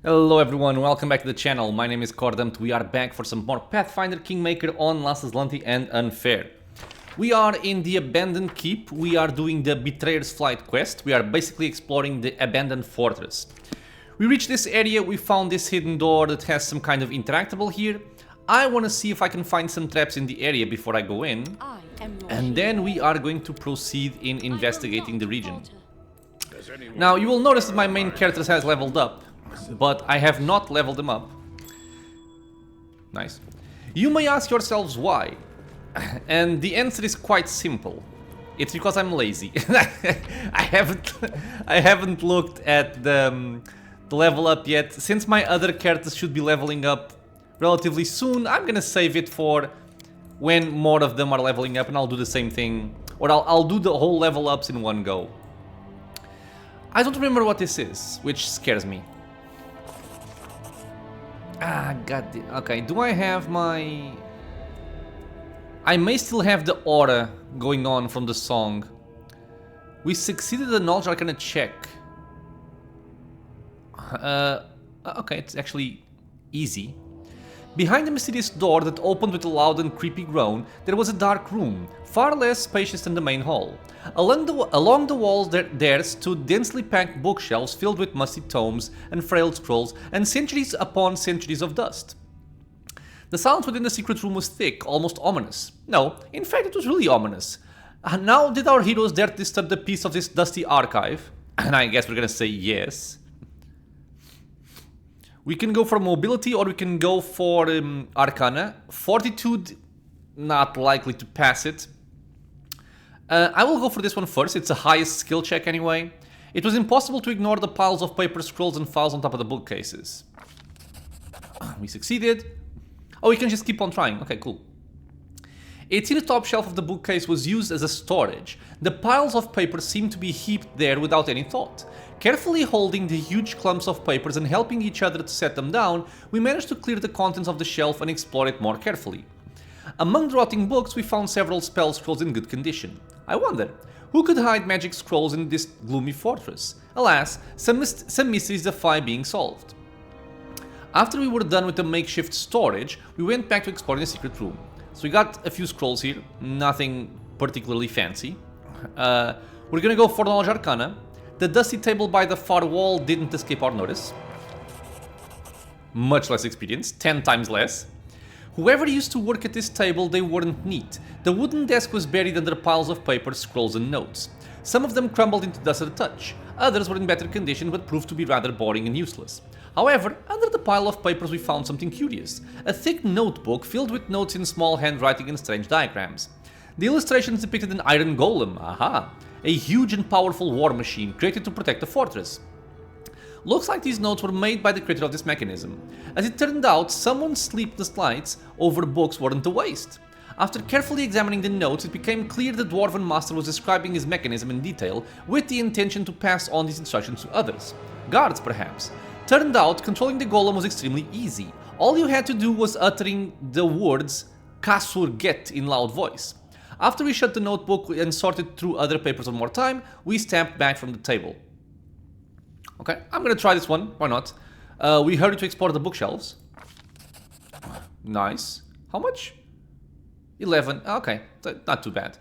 Hello everyone, welcome back to the channel. My name is Cordamt. We are back for some more Pathfinder Kingmaker on Azlanti and Unfair. We are in the Abandoned Keep. We are doing the Betrayer's Flight quest. We are basically exploring the Abandoned Fortress. We reached this area, we found this hidden door that has some kind of interactable here. I want to see if I can find some traps in the area before I go in. And then we are going to proceed in investigating the region. Now you will notice that my main character has leveled up, but I have not leveled them up. Nice. You may ask yourselves why, and the answer is quite simple. It's because I'm lazy. I haven't looked at the level up yet. Since my other characters should be leveling up relatively soon, I'm gonna save it for when more of them are leveling up, and I'll do the same thing, or I'll do the whole level ups in one go. I don't remember what this is, which scares me. Ah, god damn. Okay, do I have my... I may still have the aura going on from the song. We succeeded the knowledge arcana check. Okay, it's actually easy. Behind the mysterious door that opened with a loud and creepy groan, there was a dark room, far less spacious than the main hall. Along the walls there stood densely packed bookshelves filled with musty tomes and frail scrolls and centuries upon centuries of dust. The silence within the secret room was thick, almost ominous. No, in fact it was really ominous. Now did our heroes dare to disturb the peace of this dusty archive? And I guess we're gonna say yes. We can go for mobility or we can go for arcana. Fortitude, not likely to pass it. I will go for this one first. It's the highest skill check anyway. It was impossible to ignore the piles of paper, scrolls and files on top of the bookcases. We succeeded. Oh, we can just keep on trying. Okay, cool. It's in the top shelf of the bookcase was used as a storage. The piles of paper seemed to be heaped there without any thought. Carefully holding the huge clumps of papers and helping each other to set them down, we managed to clear the contents of the shelf and explore it more carefully. Among the rotting books, we found several spell scrolls in good condition. I wonder, who could hide magic scrolls in this gloomy fortress? Alas, some mysteries defy being solved. After we were done with the makeshift storage, we went back to exploring the secret room. So we got a few scrolls here, nothing particularly fancy. We're gonna go for Knowledge Arcana. The dusty table by the far wall didn't escape our notice. Much less experience, 10 times less. Whoever used to work at this table, they weren't neat. The wooden desk was buried under piles of paper, scrolls and notes. Some of them crumbled into dust at a touch. Others were in better condition but proved to be rather boring and useless. However, under the pile of papers we found something curious. A thick notebook filled with notes in small handwriting and strange diagrams. The illustrations depicted an iron golem, aha! A huge and powerful war machine created to protect the fortress. Looks like these notes were made by the creator of this mechanism. As it turned out, someone's sleepless nights over books weren't a waste. After carefully examining the notes, it became clear the Dwarven Master was describing his mechanism in detail with the intention to pass on these instructions to others. Guards, perhaps. Turned out, controlling the golem was extremely easy. All you had to do was uttering the words Kasur Get in loud voice. After we shut the notebook and sorted through other papers one more time, we stepped back from the table. Okay, I'm gonna try this one, why not? We hurried to explore the bookshelves. Nice. How much? 11, okay, not too bad.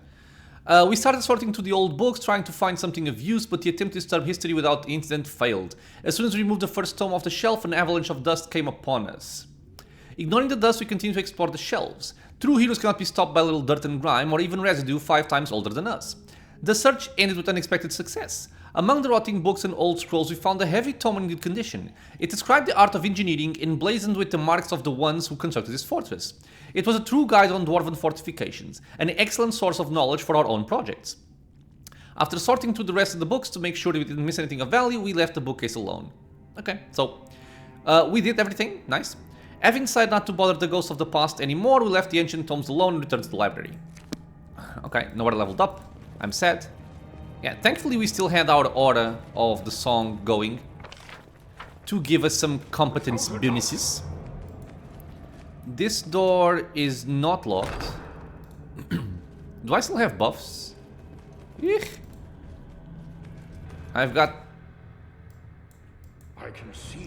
We started sorting through the old books, trying to find something of use, but the attempt to disturb history without incident failed. As soon as we removed the first tome off the shelf, an avalanche of dust came upon us. Ignoring the dust, we continued to explore the shelves. True heroes cannot be stopped by little dirt and grime, or even residue 5 times older than us. The search ended with unexpected success. Among the rotting books and old scrolls, we found a heavy tome in good condition. It described the art of engineering, emblazoned with the marks of the ones who constructed this fortress. It was a true guide on dwarven fortifications, an excellent source of knowledge for our own projects. After sorting through the rest of the books to make sure we didn't miss anything of value, we left the bookcase alone. Okay, so we did everything, nice. Having decided not to bother the ghosts of the past anymore, we left the ancient tomes alone and returned to the library. Okay, nowhere leveled up. I'm sad. Yeah, thankfully we still had our aura of the song going to give us some competence bonuses. This door is not locked. Do I still have buffs? Eek. I've got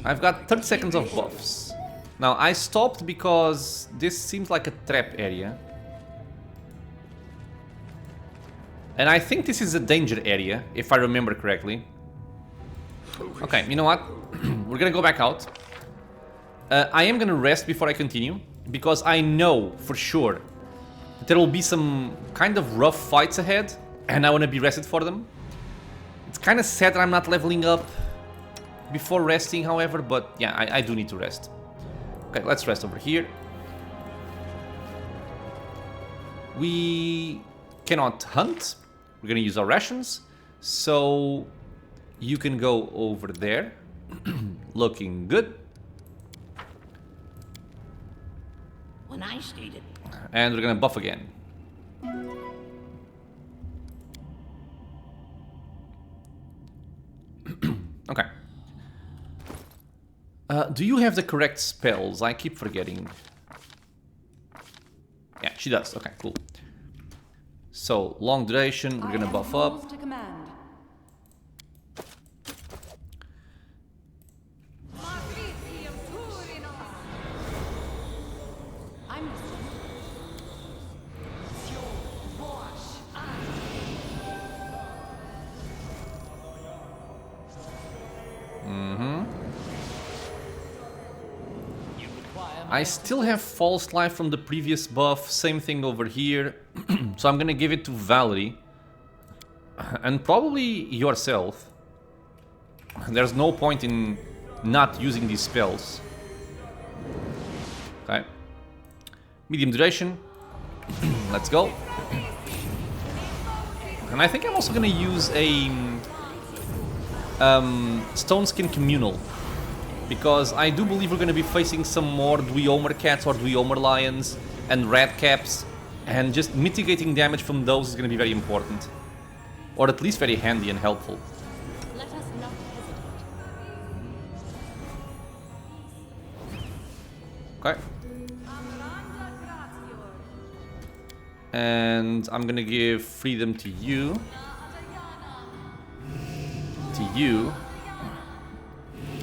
I've got 30 seconds of buffs. Now, I stopped because this seems like a trap area. And I think this is a danger area, if I remember correctly. Okay, you know what? We're gonna go back out. I am gonna rest before I continue, because I know for sure that there will be some kind of rough fights ahead, and I wanna be rested for them. It's kind of sad that I'm not leveling up before resting, however, but yeah, I do need to rest. Okay, let's rest over here. We cannot hunt. We're gonna use our rations, so you can go over there. Looking good. When I stated. And we're gonna buff again. Okay. Do you have the correct spells? I keep forgetting. Yeah, she does. Okay, cool. So, long duration, we're gonna buff up. I still have false life from the previous buff, same thing over here. So I'm gonna give it to Valerie. And probably yourself. There's no point in not using these spells. Okay. Medium duration. Let's go. And I think I'm also gonna use a Stone Skin Communal. Because I do believe we're going to be facing some more Dweomer cats or Dweomer lions and rat caps, and just mitigating damage from those is going to be very important. Or at least very handy and helpful. Let us not hesitate. Okay. And I'm going to give freedom to you. To you.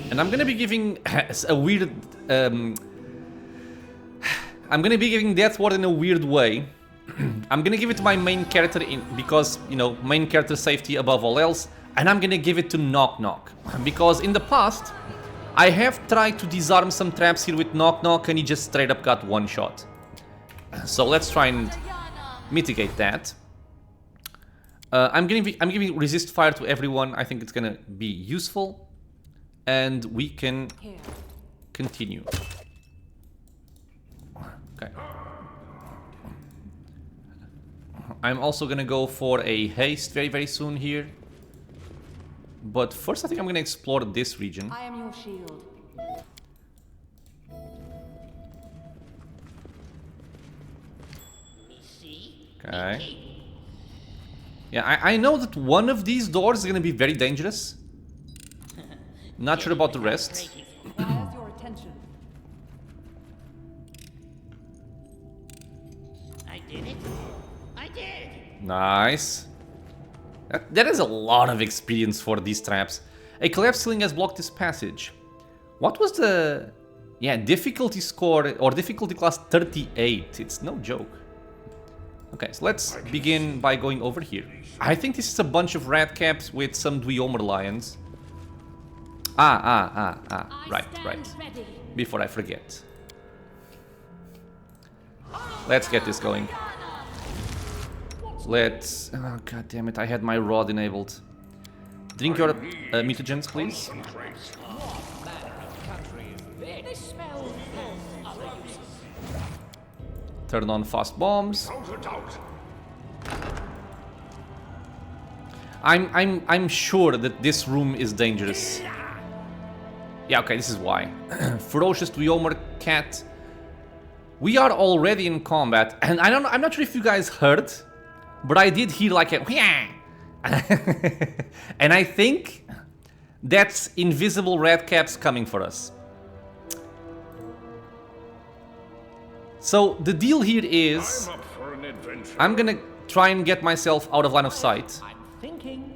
And I'm gonna be giving a weird... I'm gonna be giving Death Ward in a weird way. I'm gonna give it to my main character because, you know, main character safety above all else. And I'm gonna give it to Knock Knock. Because in the past, I have tried to disarm some traps here with Knock Knock and he just straight up got one shot. So let's try and mitigate that. I'm giving resist fire to everyone. I think it's gonna be useful. And we can continue. Okay. I'm also gonna go for a haste very soon here. But first I think I'm gonna explore this region. I am your shield. Okay. Yeah, I know that one of these doors is gonna be very dangerous. Not sure about the rest. I have your attention. I did it. I did. Nice. That is a lot of experience for these traps. A collapse ceiling has blocked this passage. What was the... Yeah, difficulty score, or difficulty class 38. It's no joke. Okay, so let's begin by going over here. I think this is a bunch of rat caps with some Dweomer lions. Right. Before I forget. Let's get this going. Let's... Oh, god damn it, I had my rod enabled. Drink your mutagens, please. Turn on fast bombs. I'm sure that this room is dangerous. Yeah, okay, this is why. Ferocious Dweomer cat. We are already in combat, and I'm not sure if you guys heard, but I did hear like a and I think that's invisible red caps coming for us. So the deal here is I'm gonna try and get myself out of line of sight.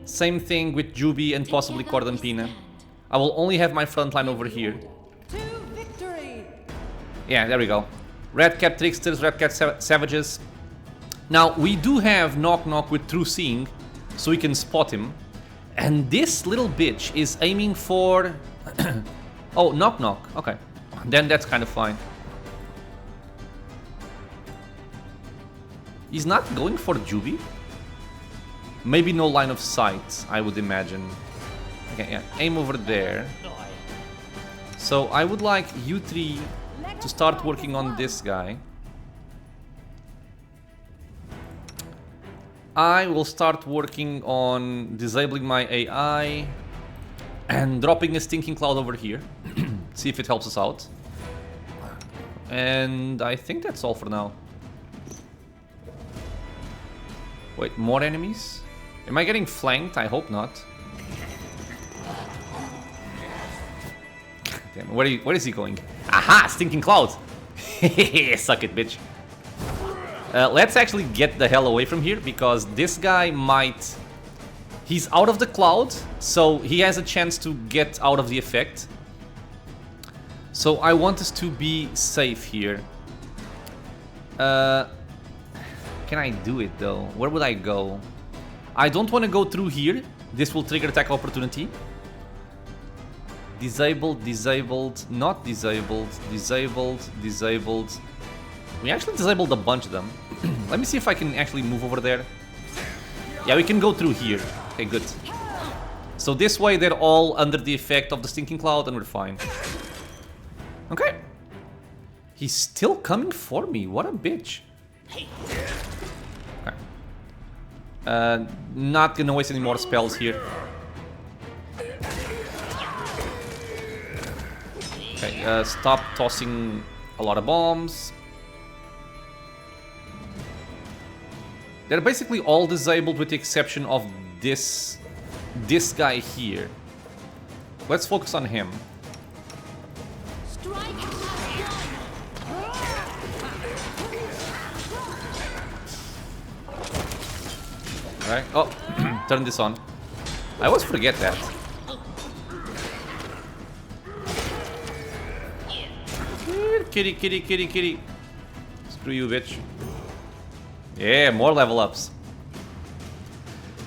Same thing with Juby and possibly Cordampina. I will only have my front line over here. To victory. Yeah, there we go. Red Cap Tricksters, Red Cap Savages. Now, we do have Knock Knock with True Seeing, so we can spot him. And this little bitch is aiming for... oh, Knock Knock. Okay. Then that's kind of fine. He's not going for Juby? Maybe no line of sight, I would imagine. Okay, yeah, aim over there. So I would like you three to start working on this guy. I will start working on disabling my AI and dropping a stinking cloud over here. See if it helps us out. And I think that's all for now. Wait, more enemies? Am I getting flanked? I hope not. Damn, where is he going? Aha! Stinking cloud! Suck it, bitch. Let's actually get the hell away from here, because this guy might... He's out of the cloud, so he has a chance to get out of the effect. So I want us to be safe here. Can I do it though? Where would I go? I don't want to go through here. This will trigger attack opportunity. Disabled, disabled, not disabled, disabled, disabled. We actually disabled a bunch of them. Let me see if I can actually move over there. Yeah, we can go through here. Okay, good. So this way they're all under the effect of the stinking cloud and we're fine. Okay. He's still coming for me. What a bitch. Okay. Not gonna waste any more spells here. Okay, stop tossing a lot of bombs. They're basically all disabled with the exception of this guy here. Let's focus on him. Alright, oh, turn this on. I always forget that. Kitty, kitty, kitty, kitty. Screw you, bitch. Yeah, more level ups.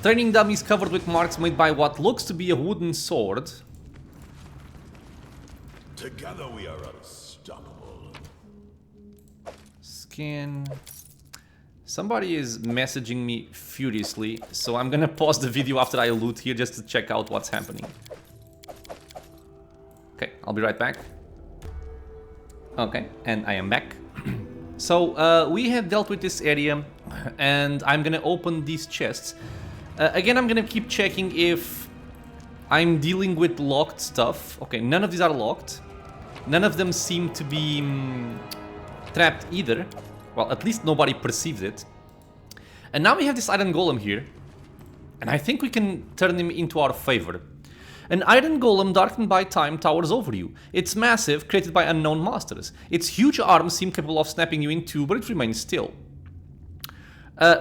Training dummies covered with marks made by what looks to be a wooden sword. Together we are unstoppable. Skin. Somebody is messaging me furiously, so I'm gonna pause the video after I loot here just to check out what's happening. Okay, I'll be right back. Okay, and I am back. So, we have dealt with this area, and I'm gonna open these chests. Again, I'm gonna keep checking if I'm dealing with locked stuff. Okay, none of these are locked. None of them seem to be trapped either. Well, at least nobody perceives it. And now we have this iron golem here. And I think we can turn him into our favor. An iron golem darkened by time towers over you. It's massive, created by unknown masters. Its huge arms seem capable of snapping you in two, but it remains still.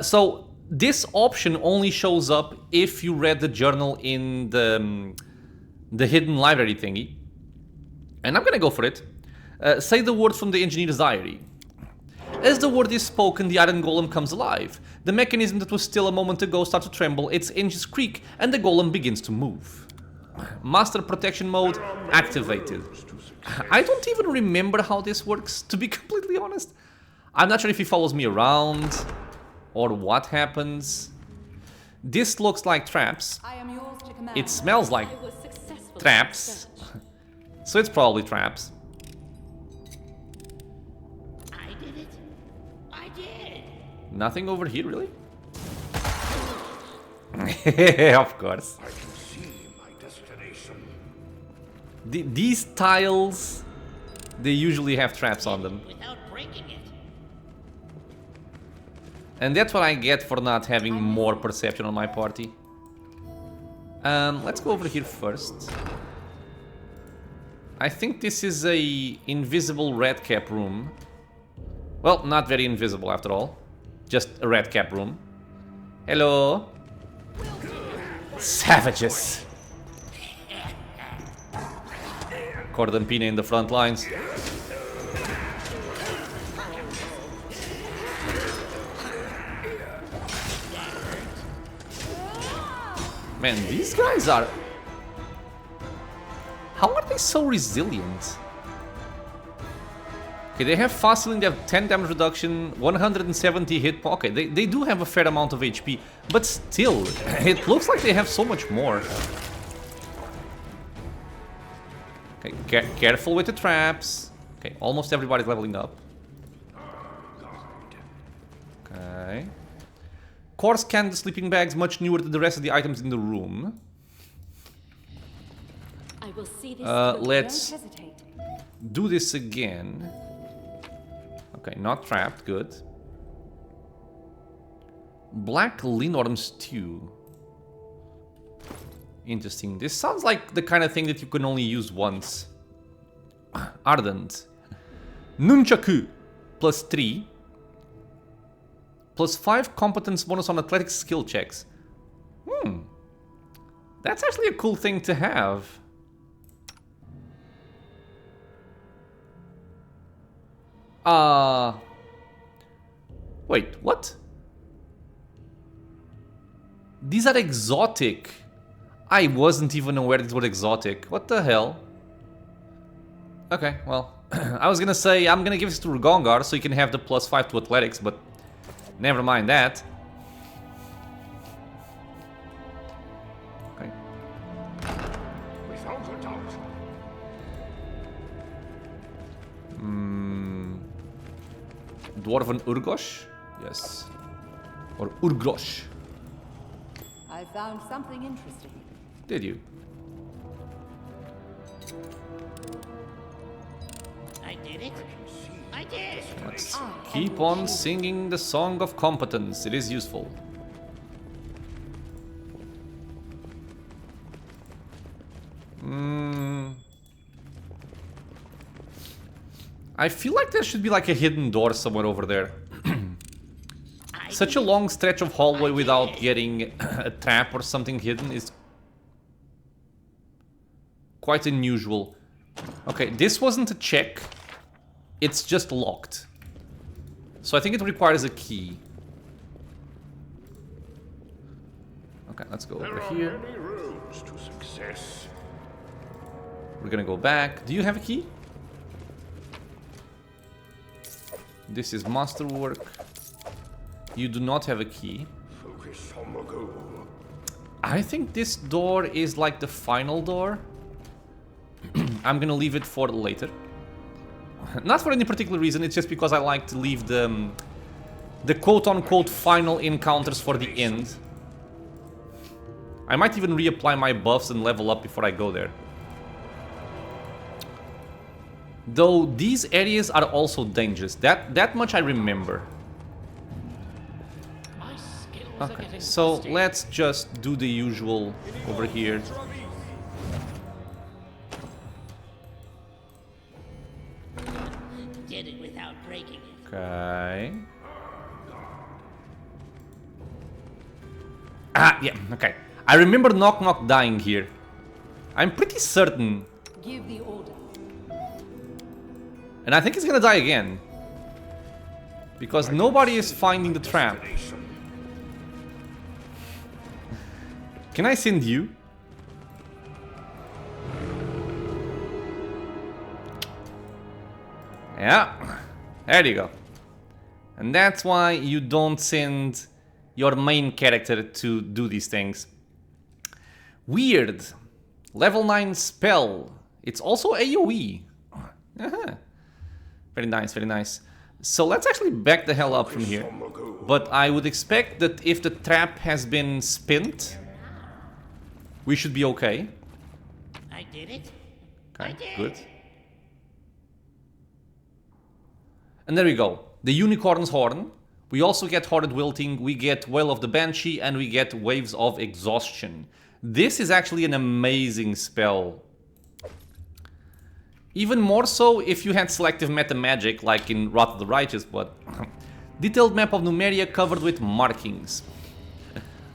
So this option only shows up if you read the journal in the hidden library thingy. And I'm gonna go for it. Say the word from the engineer's diary. As the word is spoken, the iron golem comes alive. The mechanism that was still a moment ago starts to tremble, its hinges creak, and the golem begins to move. Master protection mode activated. I don't even remember how this works, to be completely honest. I'm not sure if he follows me around or what happens. This looks like traps. I am yours to command. It smells like I was successful. traps. So it's probably traps. I did it. I did. Nothing over here, really? Of course. I can see my destination. These tiles, they usually have traps on them. Without breaking it. And that's what I get for not having more perception on my party. Let's go over here first. I think this is a invisible red cap room. Well, not very invisible after all. Just a red cap room. Hello. Savages. Cordampina in the front lines. Man, these guys are... How are they so resilient? Okay, they have fast healing, they have 10 damage reduction, 170 hit point. Okay, they do have a fair amount of HP, but still, it looks like they have so much more. Okay, careful with the traps. Okay, almost everybody's leveling up. Okay. Core scan the sleeping bags, much newer than the rest of the items in the room. I will see this let's Don't hesitate. do this again. Okay, not trapped, good. Black Linorm stew. Interesting. This sounds like the kind of thing that you can only use once. Ardent. Nunchaku. +3. +5 competence bonus on athletics skill checks. That's actually a cool thing to have. Wait, what? These are exotic. I wasn't even aware these were exotic. What the hell? Okay, well, I was gonna say I'm gonna give this to Rugongar so he can have the +5 to athletics, but never mind that. Okay. Without a doubt. Dwarven Urgosh? Yes. Or Urgrosh. I found something interesting. Did you? I did it. I did. Let's keep on singing the song of competence. It is useful. I feel like there should be like a hidden door somewhere over there. Such a long stretch of hallway without getting a trap or something hidden is quite unusual. Okay, this wasn't a check. It's just locked. So I think it requires a key. Okay, let's go over here. Many roads to success. We're gonna go back. Do you have a key? This is masterwork. You do not have a key. Focus on the goal. I think this door is like the final door. I'm gonna leave it for later. Not for any particular reason, it's just because I like to leave the quote-unquote final encounters for the end. I might even reapply my buffs and level up before I go there. Though these areas are also dangerous. That much I remember. My skills are Okay, getting so rusty. let's just do the usual over here. Did it without breaking it. Okay. Ah, yeah, okay. I remember Knock Knock dying here. I'm pretty certain. Give the order. And I think he's gonna die again. Because nobody is finding the trap. Can I send you? Yeah, there you go. And that's why you don't send your main character to do these things. Weird. Level 9 spell. It's also AoE. Very nice, very nice. So let's actually back the hell up from here. But I would expect that if the trap has been spent, we should be okay. I did it. Okay, I did. good. And there we go. The Unicorn's Horn. We also get Horrid Wilting, we get Wail of the Banshee, and we get Waves of Exhaustion. This is actually an amazing spell. Even more so if you had selective meta magic, like in Wrath of the Righteous, but... Detailed map of Numeria covered with markings.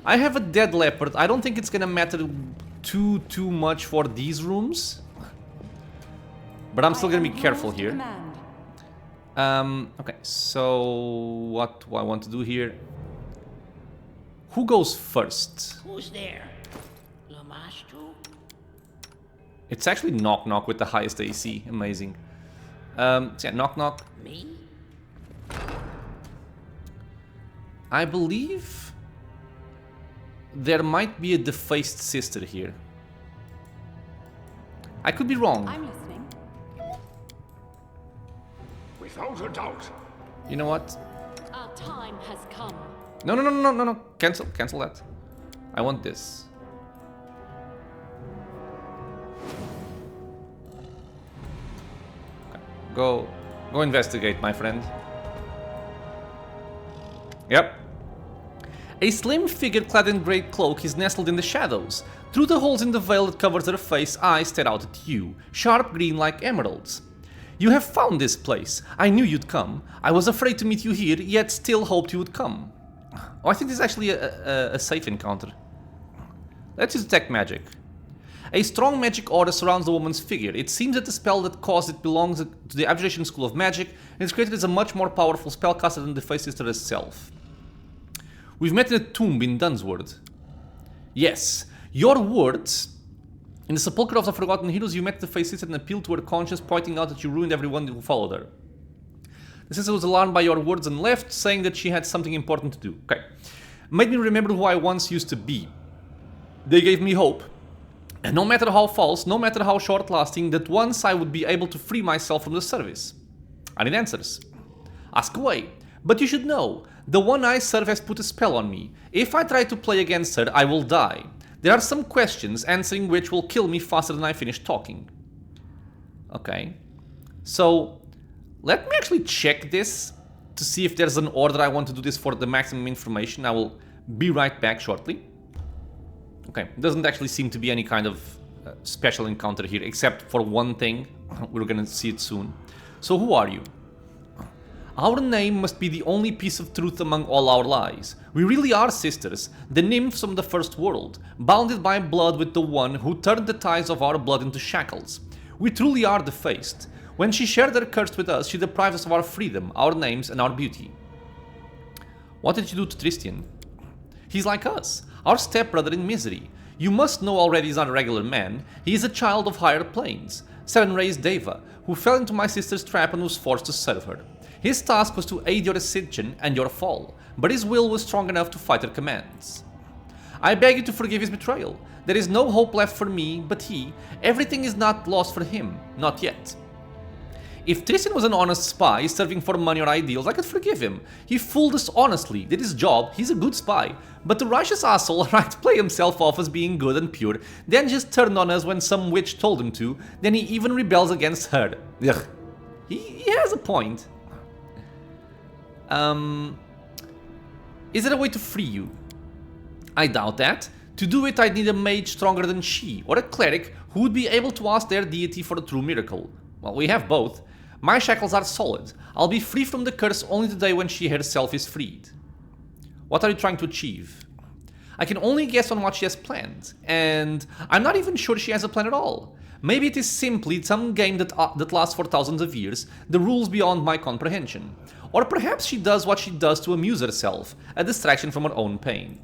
I have a Dead Leopard. I don't think it's gonna matter too much for these rooms. But I'm still I gonna am be careful yours to here. command. Okay, so what do I want to do here? Who goes first? Who's there? Lamashtu? It's actually Knock Knock with the highest AC. Amazing. So yeah, Knock Knock. Me? I believe there might be a defaced sister here. I could be wrong. I'm listening. Without a doubt. You know what? Our time has come. No. Cancel that. I want this. Okay. Go investigate, my friend. Yep. A slim figure clad in grey cloak is nestled in the shadows. Through the holes in the veil that covers her face, eyes stare out at you, sharp green like emeralds. You have found this place. I knew you'd come. I was afraid to meet you here, yet still hoped you would come. Oh, I think this is actually a safe encounter. Let's use detect magic. A strong magic aura surrounds the woman's figure. It seems that the spell that caused it belongs to the Abjuration School of Magic, and is created as a much more powerful spellcaster than the Face Sister herself. We've met in a tomb in Dunsword. Yes, your words. In the sepulchre of the Forgotten Heroes, you met the Face Sister and appealed to her conscience, pointing out that you ruined everyone who followed her. The sister was alarmed by your words and left, saying that she had something important to do. Okay. Made me remember who I once used to be. They gave me hope. And no matter how false, no matter how short-lasting, that once I would be able to free myself from the service. I need answers. Ask away. But you should know, the one I serve has put a spell on me. If I try to play against her, I will die. There are some questions, answering which will kill me faster than I finish talking. Okay. So, let me actually check this to see if there's an order I want to do this for the maximum information. I will be right back shortly. Okay, doesn't actually seem to be any kind of special encounter here, except for one thing. We're gonna see it soon. So who are you? Our name must be the only piece of truth among all our lies. We really are sisters, the nymphs from the first world, bounded by blood with the one who turned the ties of our blood into shackles. We truly are defaced. When she shared her curse with us, she deprived us of our freedom, our names, and our beauty. What did you do to Tristian? He's like us, our stepbrother in misery. You must know already he's not a regular man. He is a child of higher planes, seven-raised Deva, who fell into my sister's trap and was forced to serve her. His task was to aid your ascension and your fall, but his will was strong enough to fight her commands. I beg you to forgive his betrayal. There is no hope left for me, but everything is not lost for him, not yet. If Tristian was an honest spy, serving for money or ideals, I could forgive him. He fooled us honestly, did his job, he's a good spy. But the righteous asshole tried to play himself off as being good and pure, then just turned on us when some witch told him to, then he even rebels against her. Ugh. He has a point. Is there a way to free you? I doubt that. To do it, I'd need a mage stronger than she, or a cleric who would be able to ask their deity for a true miracle. Well, we have both. My shackles are solid. I'll be free from the curse only the day when she herself is freed. What are you trying to achieve? I can only guess on what she has planned, and I'm not even sure she has a plan at all. Maybe it is simply some game that lasts for thousands of years, the rules beyond my comprehension. Or perhaps she does what she does to amuse herself, a distraction from her own pain.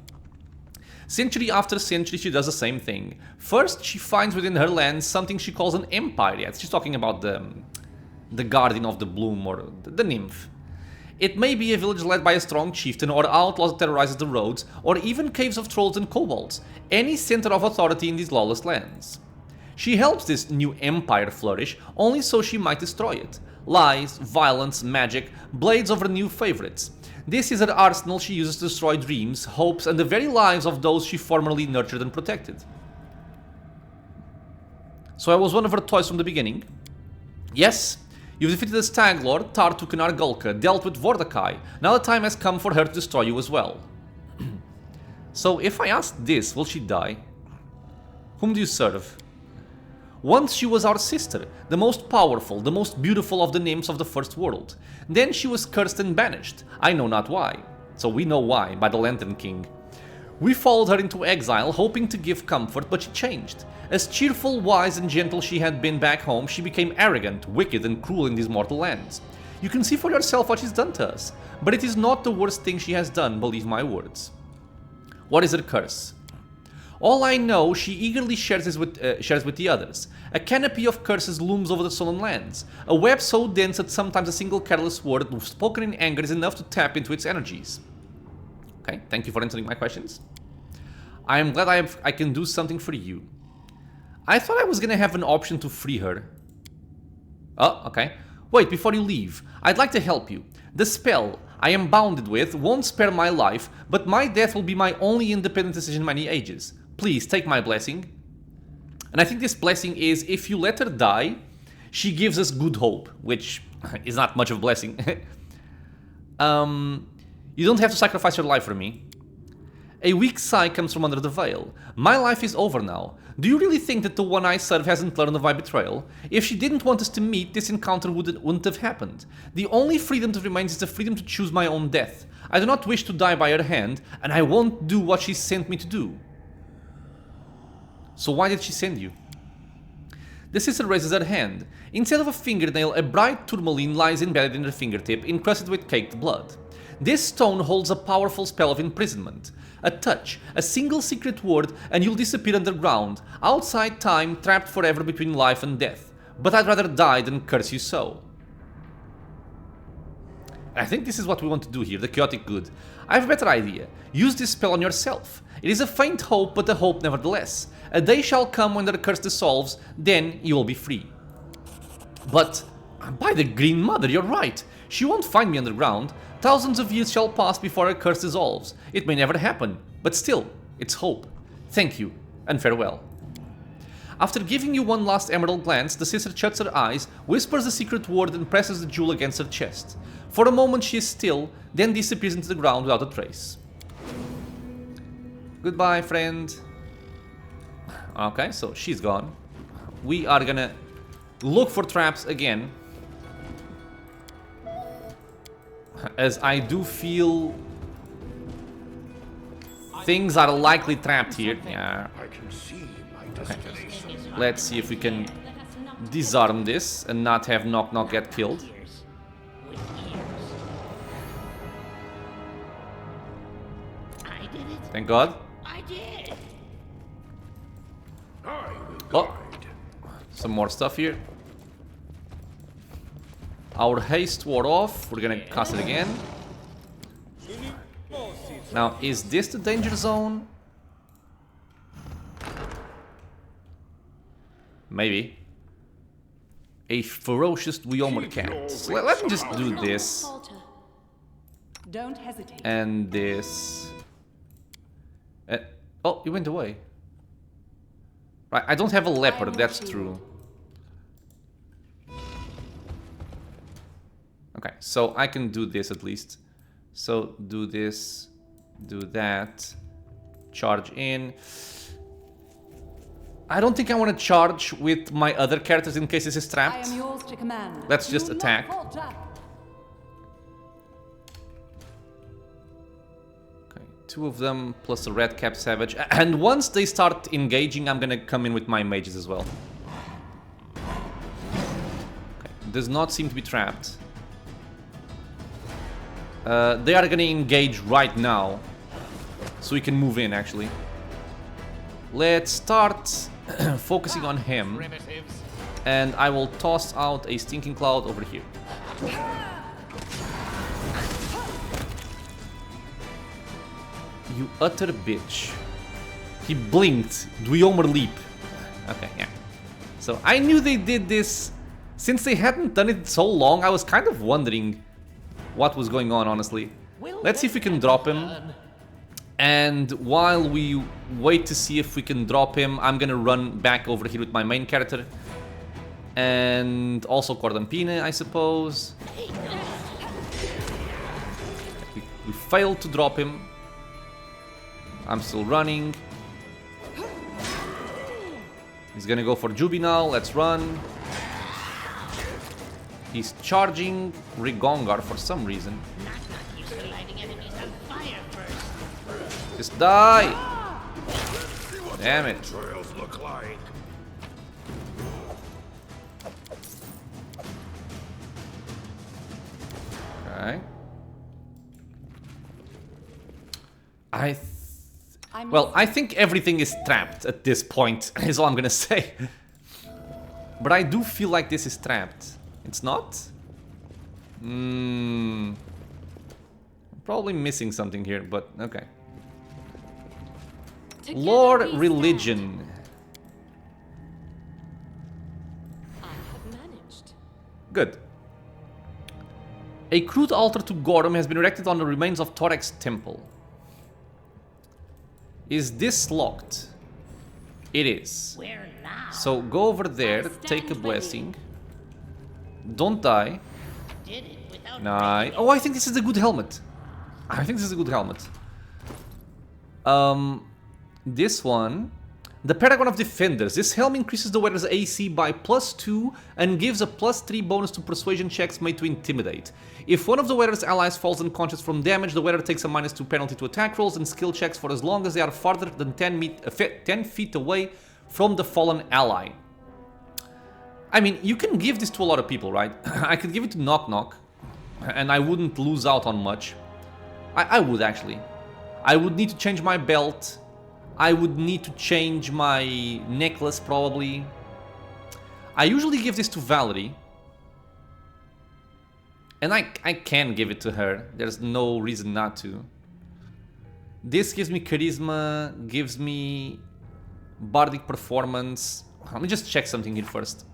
Century after century, she does the same thing. First, she finds within her lands something she calls an empire. Yes, she's talking about the guardian of the bloom, or the nymph. It may be a village led by a strong chieftain, or outlaws that terrorizes the roads, or even caves of trolls and kobolds, any center of authority in these lawless lands. She helps this new empire flourish, only so she might destroy it. Lies, violence, magic, blades of her new favorites. This is her arsenal she uses to destroy dreams, hopes, and the very lives of those she formerly nurtured and protected. So I was one of her toys from the beginning? Yes. You've defeated the Stag Lord, Tartuk and Argolka, dealt with Vordakai. Now the time has come for her to destroy you as well. So if I ask this, will she die? Whom do you serve? Once she was our sister, the most powerful, the most beautiful of the nymphs of the first world. Then she was cursed and banished. I know not why. So we know why, by the Lantern King. We followed her into exile, hoping to give comfort, but she changed. As cheerful, wise, and gentle she had been back home, she became arrogant, wicked, and cruel in these mortal lands. You can see for yourself what she's done to us, but it is not the worst thing she has done, believe my words. What is her curse? All I know, she eagerly shares with the others. A canopy of curses looms over the stolen lands, a web so dense that sometimes a single careless word spoken in anger is enough to tap into its energies. Okay, thank you for answering my questions. I am glad I can do something for you. I thought I was gonna have an option to free her. Oh, okay. Wait, before you leave, I'd like to help you. The spell I am bounded with won't spare my life, but my death will be my only independent decision in many ages. Please, take my blessing. And I think this blessing is, if you let her die, she gives us good hope, which is not much of a blessing. You don't have to sacrifice your life for me. A weak sigh comes from under the veil. My life is over now. Do you really think that the one I serve hasn't learned of my betrayal? If she didn't want us to meet, this encounter wouldn't have happened. The only freedom that remains is the freedom to choose my own death. I do not wish to die by her hand, and I won't do what she sent me to do. So why did she send you? The sister raises her hand. Instead of a fingernail, a bright tourmaline lies embedded in her fingertip, encrusted with caked blood. This stone holds a powerful spell of imprisonment. A touch, a single secret word, and you'll disappear underground, outside time, trapped forever between life and death. But I'd rather die than curse you so. I think this is what we want to do here, the chaotic good. I have a better idea. Use this spell on yourself. It is a faint hope, but a hope nevertheless. A day shall come when the curse dissolves, then you will be free. But, by the Green Mother, you're right. She won't find me underground. Thousands of years shall pass before her curse dissolves. It may never happen, but still, it's hope. Thank you, and farewell. After giving you one last emerald glance, the sister shuts her eyes, whispers the secret word, and presses the jewel against her chest. For a moment she is still, then disappears into the ground without a trace. Goodbye, friend. Okay, so she's gone. We are gonna look for traps again, as I do feel things are likely trapped here. Yeah. I can see my destination. Let's see if we can disarm this and not have Knock Knock get killed. I did it. Thank God. I did. I will Oh, guide. some more stuff here. Our haste wore off. We're gonna cast it again. Now, is this the danger zone? Maybe. A ferocious Duomer cat. So let me just do this. Falter. Don't hesitate. And this. Oh, it went away. Right, I don't have a leopard, that's true. Okay, so I can do this at least. So do this, do that, charge in. I don't think I want to charge with my other characters in case this is I trapped. am yours to command. Let's just Do not attack. falter. Okay, two of them plus a red cap savage. And once they start engaging, I'm gonna come in with my mages as well. Okay, does not seem to be trapped. They are gonna engage right now, so we can move in actually. Let's start focusing on him, and I will toss out a stinking cloud over here. You utter bitch. He blinked. Duomer leap. Okay, yeah. So I knew they did this. Since they hadn't done it so long, I was kind of wondering what was going on, honestly. Let's see if we can drop him. And while we wait to see if we can drop him, I'm gonna run back over here with my main character. And also Cordampine, I suppose. We failed to drop him. I'm still running. He's gonna go for Juby now. Let's run. He's charging Rigongar for some reason. Not used to lighting enemies on fire first. Just die! Damn it. Trails look like. Okay. I'm Well, I think everything is trapped at this point, is all I'm gonna say. But I do feel like this is trapped. It's not? Probably missing something here, but okay. Together Lore we stand. religion. I have managed. Good. A crude altar to Gorham has been erected on the remains of Torek's temple. Is this locked? It is. Where now? So go over there, stand take a ready. blessing. Don't die. Did it without Nice. breaking Oh, I think this is a good helmet. I think this is a good helmet. This one. The Paragon of Defenders. This helm increases the wearer's AC by +2 and gives a +3 bonus to persuasion checks made to intimidate. If one of the wearer's allies falls unconscious from damage, the wearer takes a -2 penalty to attack rolls and skill checks for as long as they are farther than 10 feet away from the fallen ally. I mean, you can give this to a lot of people, right? I could give it to Knock Knock, and I wouldn't lose out on much. I would, actually. I would need to change my belt. I would need to change my necklace, probably. I usually give this to Valerie. And I can give it to her. There's no reason not to. This gives me charisma, gives me bardic performance. Let me just check something here first.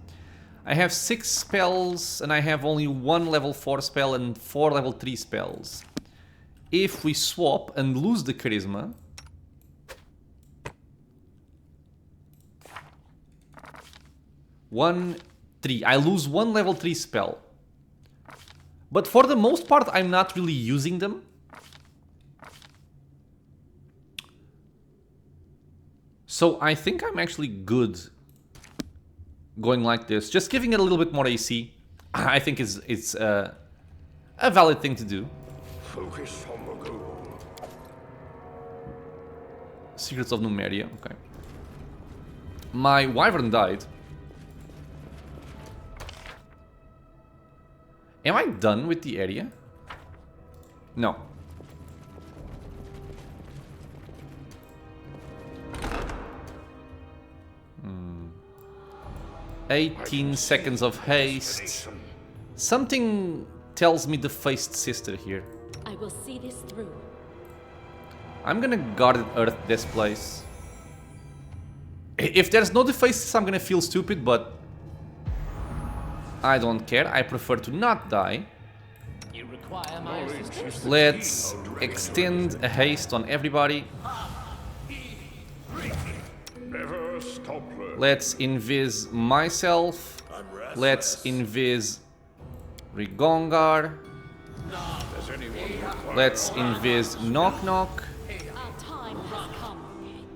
I have 6 spells, and I have only 1 level 4 spell and 4 level 3 spells. If we swap and lose the charisma... 1, 3. I lose 1 level 3 spell. But for the most part, I'm not really using them. So I think I'm actually good going like this. Just giving it a little bit more AC, I think it's a valid thing to do. Focus on the goal. Secrets of Numeria, okay. My wyvern died. Am I done with the area? No. Hmm. 18 seconds of haste. Something tells me the faced sister here. I will see this through. I'm gonna guarded earth this place. If there's no defaced, I'm gonna feel stupid, but I don't care. I prefer to not die. You require my assistance? Let's extend a haste on everybody. Never stop learning. Let's invis myself. Let's invis Rigongar. Does anyone require Let's invis Knock Knock. Our time has come.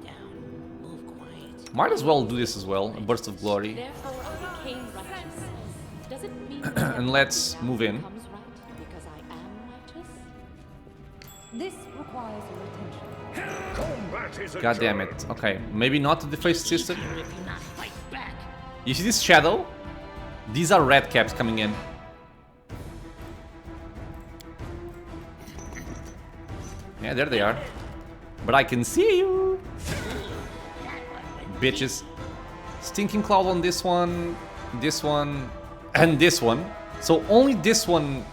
Down. Move quiet. Might as well do this as well. A burst of glory. Therefore, I became righteous. Does it mean And let's move in. becomes right because I am righteous? This requires your attention. combat is a God damn journey. it. Okay, maybe not the defaced sister. If you not fight back. You see this shadow? These are red caps coming in. Yeah, there they are. But I can see you. Bitches. Stinking Cloud on this one, and this one. So only this one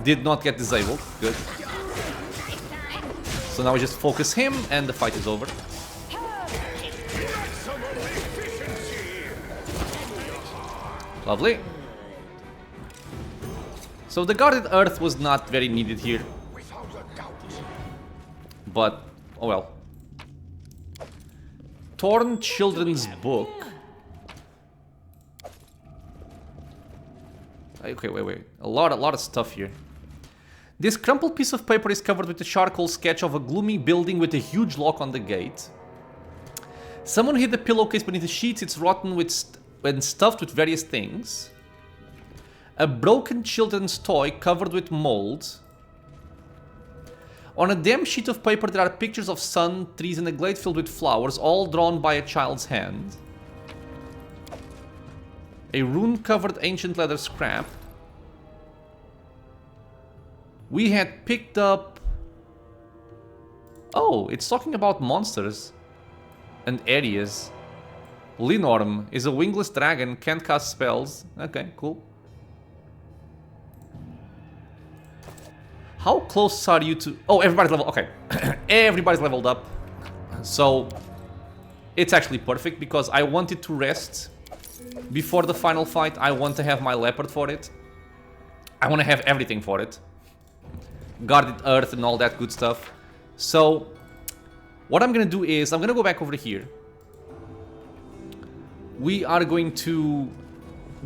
did not get disabled. Good. So now we just focus him and the fight is over. Lovely. So the guarded earth was not very needed here. Without a doubt. But, oh well. Torn Children's Book. Okay, wait. A lot of stuff here. This crumpled piece of paper is covered with a charcoal sketch of a gloomy building with a huge lock on the gate. Someone hid the pillowcase beneath the sheets. It's rotten and stuffed with various things. A broken children's toy covered with mold. On a damp sheet of paper there are pictures of sun, trees and a glade filled with flowers, all drawn by a child's hand. A rune-covered ancient leather scrap. We had picked up... Oh, it's talking about monsters and areas. Linorm is a wingless dragon, can't cast spells. Okay, cool. How close are you to... Oh, everybody's leveled... Okay. Everybody's leveled up. So, it's actually perfect because I wanted to rest before the final fight. I want to have my leopard for it. I want to have everything for it. Guarded earth and all that good stuff. So, what I'm going to do is, I'm going to go back over here. We are going to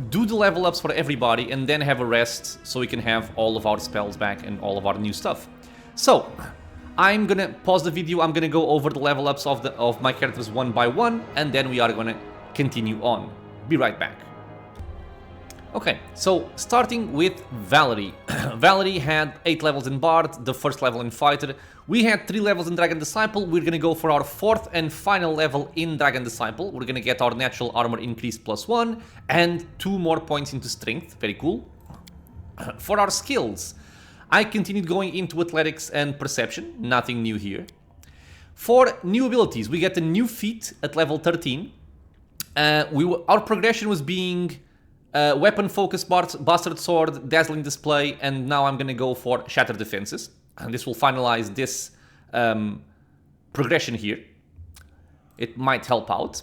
do the level ups for everybody and then have a rest so we can have all of our spells back and all of our new stuff. So, I'm going to pause the video, I'm going to go over the level ups of my characters one by one, and then we are going to continue on. Be right back. Okay, so starting with Valerie. Valerie had 8 levels in Bard, the first level in Fighter. We had 3 levels in Dragon Disciple. We're gonna go for our 4th and final level in Dragon Disciple. We're gonna get our natural armor increase +1 and 2 more points into strength. Very cool. For our skills, I continued going into athletics and perception. Nothing new here. For new abilities, we get a new feat at level 13. Our progression was being weapon focus, bastard sword, dazzling display, and now I'm gonna go for shattered defenses. And this will finalize this progression here. It might help out.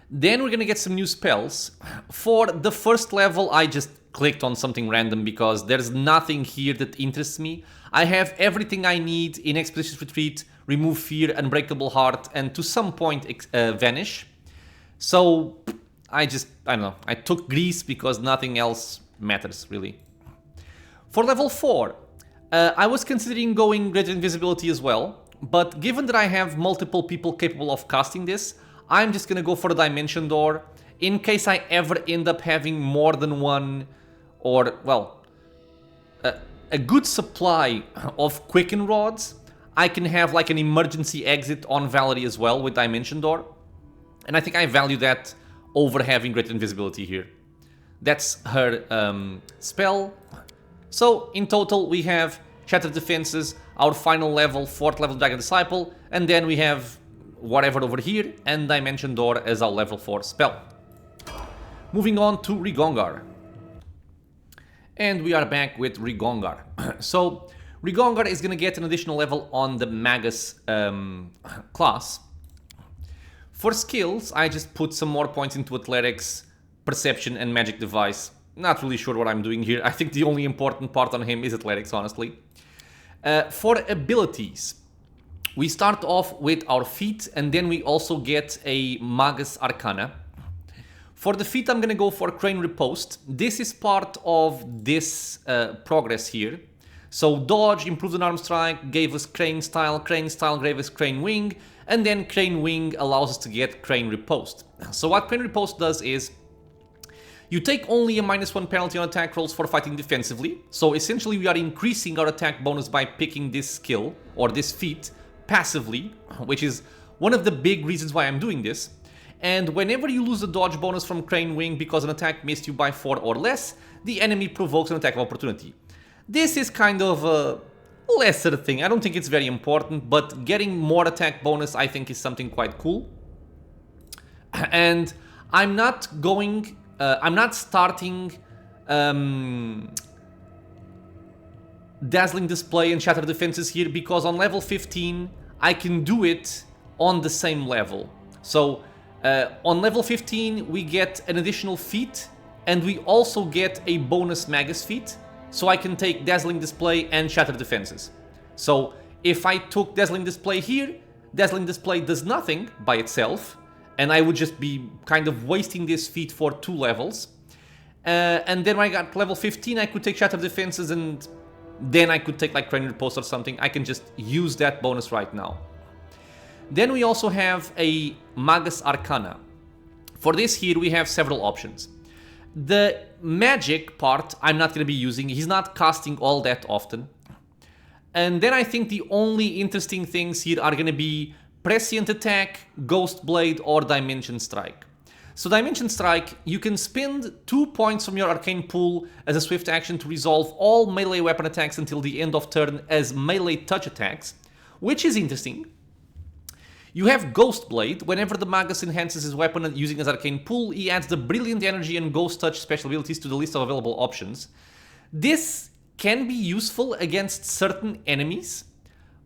Then we're gonna get some new spells. For the first level, I just clicked on something random because there's nothing here that interests me. I have everything I need in Expeditious Retreat, Remove Fear, Unbreakable Heart, and to some point Vanish. So I don't know, I took Grease because nothing else matters, really. For level 4, I was considering going Greater Invisibility as well, but given that I have multiple people capable of casting this, I'm just gonna go for the Dimension Door, in case I ever end up having more than one, or, well, a good supply of Quicken Rods. I can have like an emergency exit on Valerie as well with Dimension Door, and I think I value that over having Greater Invisibility here. That's her spell. So, in total, we have Shattered Defenses, our final level, 4th level Dragon Disciple, and then we have whatever over here, and Dimension Door as our level 4 spell. Moving on to Rigongar. And we are back with Rigongar. So, Rigongar is gonna get an additional level on the Magus class. For skills, I just put some more points into Athletics, Perception, and Magic Device. Not really sure what I'm doing here. I think the only important part on him is Athletics, honestly. For abilities, we start off with our feat, and then we also get a Magus Arcana. For the feat, I'm going to go for Crane Riposte. This is part of this progress here. So Dodge, improved an arm strike, gave us Crane Style gave us Crane Wing, and then Crane Wing allows us to get Crane Riposte. So what Crane Riposte does is, you take only a -1 penalty on attack rolls for fighting defensively. So essentially we are increasing our attack bonus by picking this skill, or this feat, passively, which is one of the big reasons why I'm doing this. And whenever you lose a dodge bonus from Crane Wing because an attack missed you by 4 or less, the enemy provokes an attack of opportunity. This is kind of a lesser thing. I don't think it's very important, but getting more attack bonus I think is something quite cool. And I'm not starting Dazzling Display and Shattered Defenses here because on level 15 I can do it on the same level. So on level 15 we get an additional feat and we also get a bonus Magus feat. So I can take Dazzling Display and Shattered Defenses. So if I took Dazzling Display here, Dazzling Display does nothing by itself, and I would just be kind of wasting this feat for 2 levels. And then when I got level 15, I could take Shattered Defenses, and then I could take like Crane Riposte or something. I can just use that bonus right now. Then we also have a Magus Arcana. For this here, we have several options. The magic part, I'm not going to be using. He's not casting all that often. And then I think the only interesting things here are going to be Prescient Attack, Ghost Blade, or Dimension Strike. So Dimension Strike, you can spend 2 points from your arcane pool as a swift action to resolve all melee weapon attacks until the end of turn as melee touch attacks, which is interesting. You have Ghost Blade. Whenever the Magus enhances his weapon using his arcane pool, he adds the Brilliant Energy and Ghost Touch special abilities to the list of available options. This can be useful against certain enemies,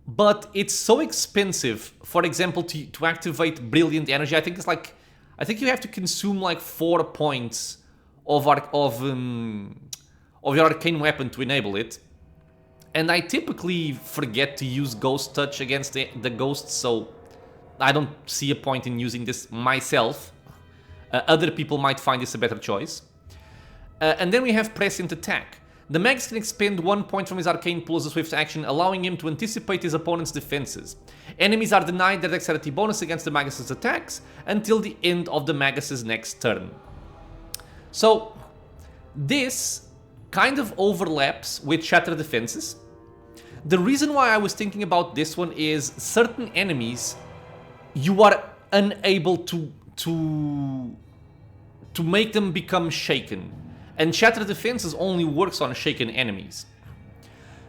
but it's so expensive, for example, to activate Brilliant Energy. I think you have to consume like 4 points of your arcane weapon to enable it. And I typically forget to use Ghost Touch against the ghosts, so I don't see a point in using this myself. Other people might find this a better choice. And then we have Prescient Attack. The Magus can expend 1 point from his arcane pool as a swift action, allowing him to anticipate his opponent's defenses. Enemies are denied their dexterity bonus against the Magus' attacks until the end of the Magus' next turn. So, this kind of overlaps with Shatter Defenses. The reason why I was thinking about this one is certain enemies you are unable to make them become shaken. And Shatter Defenses only works on shaken enemies.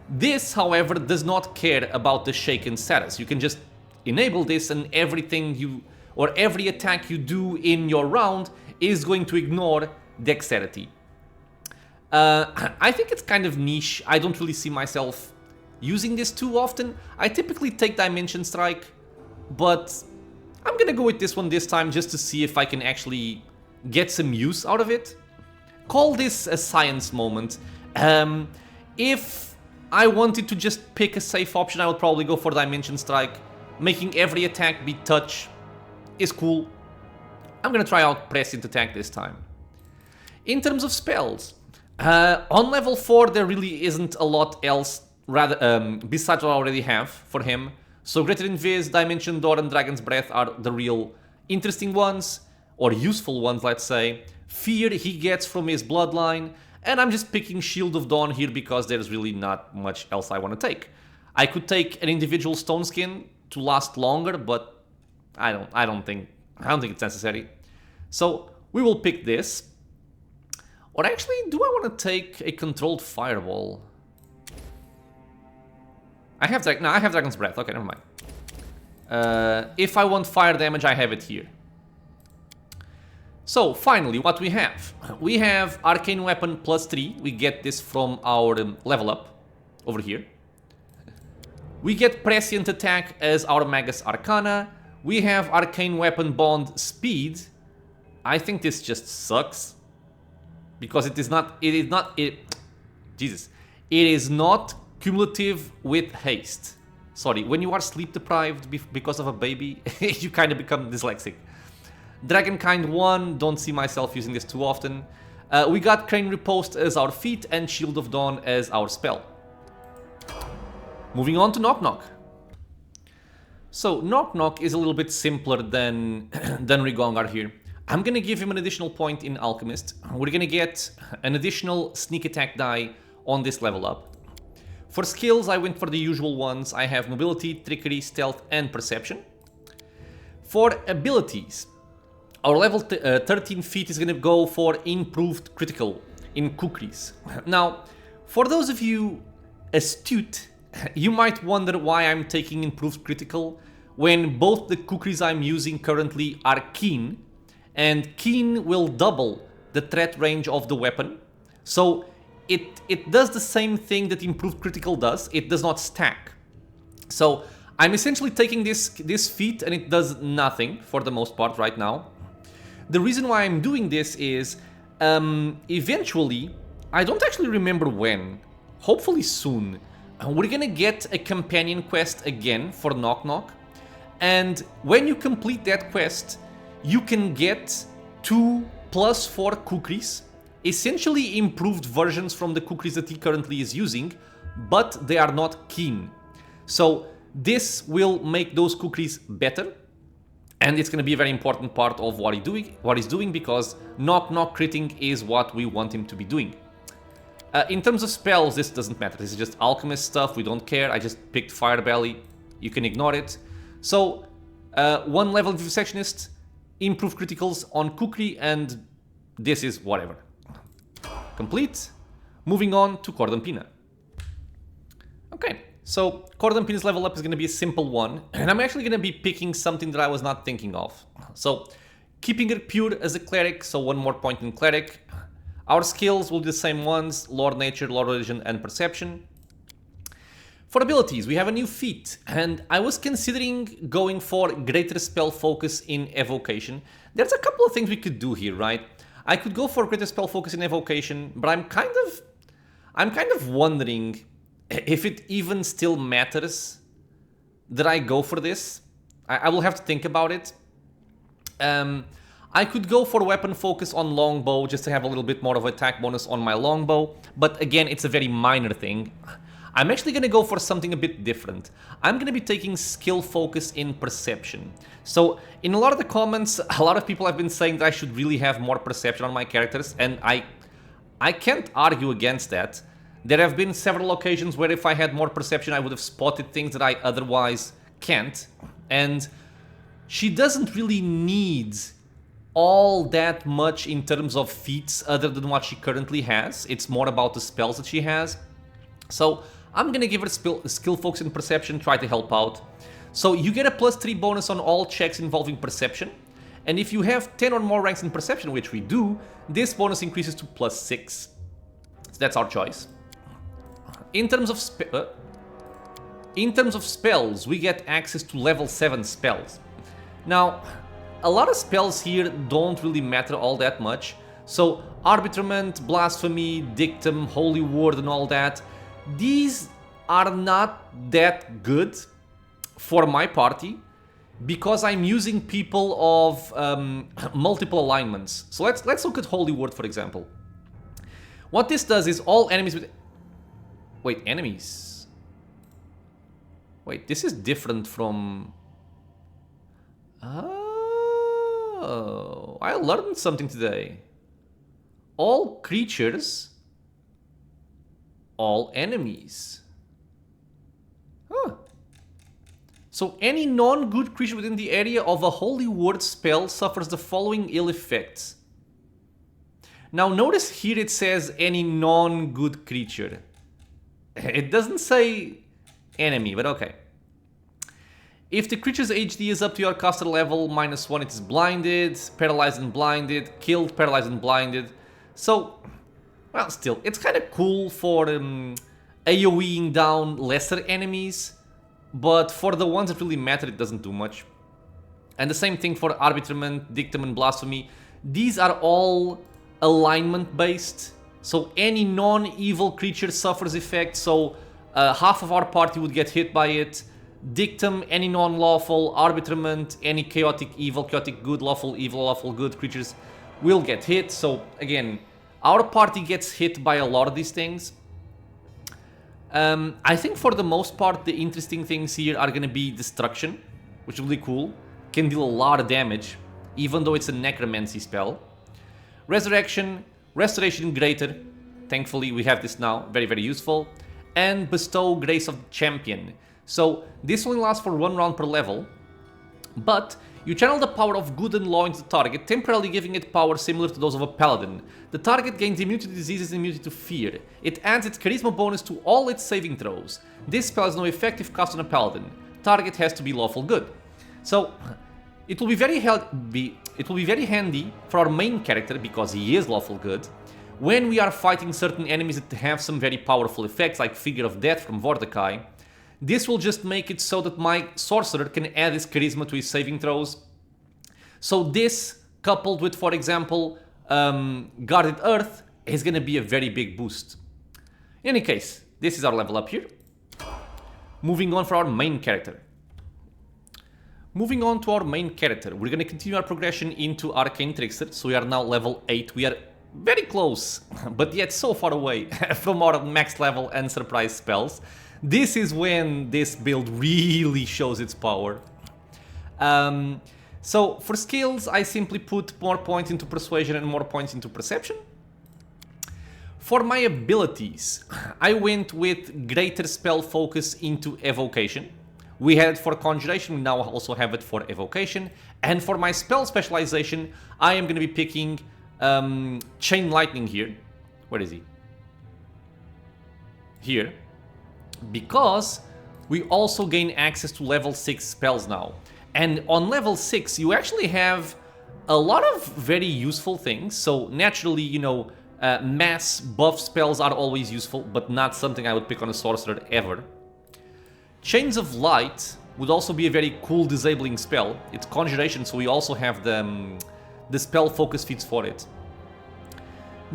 This, however, does not care about the shaken status. You can just enable this and every attack you do in your round is going to ignore dexterity. I think it's kind of niche. I don't really see myself using this too often. I typically take Dimension Strike, but I'm gonna go with this one this time just to see if I can actually get some use out of it. Call this a science moment. If I wanted to just pick a safe option, I would probably go for Dimension Strike. Making every attack be touch is cool. I'm gonna try out Prescient Attack this time. In terms of spells, on level 4 there really isn't a lot else besides what I already have for him. So Greater Invis, Dimension Door, and Dragon's Breath are the real interesting ones, or useful ones, let's say. Fear he gets from his bloodline, and I'm just picking Shield of Dawn here because there's really not much else I want to take. I could take an individual Stone Skin to last longer, but I don't think it's necessary. So we will pick this. Or actually, do I want to take a Controlled Fireball? I have Dragon's Breath. Okay, never mind. If I want fire damage, I have it here. So, finally, what we have? We have Arcane Weapon +3. We get this from our level up over here. We get Prescient Attack as our Magus Arcana. We have Arcane Weapon Bond Speed. I think this just sucks. Because it is not cumulative with haste. Sorry, when you are sleep deprived because of a baby, you kind of become dyslexic. Dragonkind 1, don't see myself using this too often. We got Crane Riposte as our feat and Shield of Dawn as our spell. Moving on to Knock Knock. So Knock Knock is a little bit simpler than Rigongar here. I'm gonna give him an additional point in Alchemist. We're gonna get an additional sneak attack die on this level up. For skills, I went for the usual ones. I have Mobility, Trickery, Stealth, and Perception. For abilities, our level 13 feat is going to go for Improved Critical in Kukris. Now, for those of you astute, you might wonder why I'm taking Improved Critical when both the Kukris I'm using currently are Keen, and Keen will double the threat range of the weapon. So it does the same thing that Improved Critical does, it does not stack. So I'm essentially taking this feat and it does nothing for the most part right now. The reason why I'm doing this is, eventually, I don't actually remember when, hopefully soon, we're gonna get a companion quest again for Knock Knock. And when you complete that quest, you can get 2 +4 Kukris, essentially improved versions from the Kukris that he currently is using, but they are not Keen. So this will make those Kukris better. And it's going to be a very important part of what he's doing because Knock Knock critting is what we want him to be doing. In terms of spells, this doesn't matter. This is just alchemist stuff. We don't care. I just picked Fire Belly. You can ignore it. So, 1 level Vivisectionist, improve criticals on Kukri, and this is whatever. Complete. Moving on to Cordon Pina. Okay, so Cordon Pina's level up is going to be a simple one, and I'm actually going to be picking something that I was not thinking of. So, keeping it pure as a cleric, so 1 more point in cleric. Our skills will be the same ones, Lord Nature, Lord Religion, and Perception. For abilities, we have a new feat, and I was considering going for greater spell focus in Evocation. There's a couple of things we could do here, right? I could go for greater spell focus in Evocation, but I'm kind of wondering if it even still matters that I go for this. I will have to think about it. I could go for weapon focus on longbow just to have a little bit more of attack bonus on my longbow, but again, it's a very minor thing. I'm actually going to go for something a bit different. I'm going to be taking skill focus in perception. So, in a lot of the comments, a lot of people have been saying that I should really have more perception on my characters, and I can't argue against that. There have been several occasions where if I had more perception, I would have spotted things that I otherwise can't, and she doesn't really need all that much in terms of feats other than what she currently has. It's more about the spells that she has. So I'm gonna give her skill focus in perception, try to help out. So you get a +3 bonus on all checks involving perception, and if you have 10 or more ranks in perception, which we do, this bonus increases to +6. So that's our choice. In terms of spells, we get access to level 7 spells. Now, a lot of spells here don't really matter all that much. So, Arbitrament, Blasphemy, Dictum, Holy Word and all that, these are not that good for my party because I'm using people of multiple alignments. So let's look at Holy Word, for example. What this does is all enemies with... Wait, enemies? Wait, this is different from... Oh, I learned something today. All creatures, all enemies. Huh. So any non-good creature within the area of a Holy Word spell suffers the following ill effects. Now notice here it says any non-good creature. It doesn't say enemy, but okay. If the creature's HD is up to your caster level -1, it is blinded, paralyzed and blinded, killed, paralyzed and blinded. So, well, still, it's kind of cool for AoEing down lesser enemies, but for the ones that really matter, it doesn't do much. And the same thing for Arbitrament, Dictum, and Blasphemy. These are all alignment-based, so any non-evil creature suffers effect, so half of our party would get hit by it. Dictum, any non-lawful, Arbitrament, any chaotic evil, chaotic good, lawful evil, lawful good creatures will get hit. So again, our party gets hit by a lot of these things. I think for the most part, the interesting things here are going to be Destruction, which will be cool. Can deal a lot of damage, even though it's a Necromancy spell. Resurrection, Restoration Greater. Thankfully, we have this now. Very, very useful. And Bestow Grace of the Champion. So this only lasts for 1 round per level, but you channel the power of good and law into the target, temporarily giving it power similar to those of a paladin. The target gains immunity to diseases and immunity to fear. It adds its charisma bonus to all its saving throws. This spell has no effect if cast on a paladin. Target has to be lawful good. So it will be very handy for our main character, because he is lawful good, when we are fighting certain enemies that have some very powerful effects, like Figure of Death from Vordakai. This will just make it so that my sorcerer can add his charisma to his saving throws. So this, coupled with, for example, Guarded Earth, is going to be a very big boost. In any case, this is our level up here. Moving on for our main character. Moving on to our main character, we're going to continue our progression into Arcane Trickster. So we are now level 8. We are very close, but yet so far away from our max level and surprise spells. This is when this build really shows its power. So for skills, I simply put more points into Persuasion and more points into Perception. For my abilities, I went with greater spell focus into evocation. We had it for conjuration, we now also have it for evocation. And for my spell specialization, I am going to be picking Chain Lightning here. Where is he? Here. Because we also gain access to level 6 spells now. And on level 6, you actually have a lot of very useful things. So naturally, you know, mass buff spells are always useful, but not something I would pick on a sorcerer ever. Chains of Light would also be a very cool disabling spell. It's conjuration, so we also have the spell focus feats for it.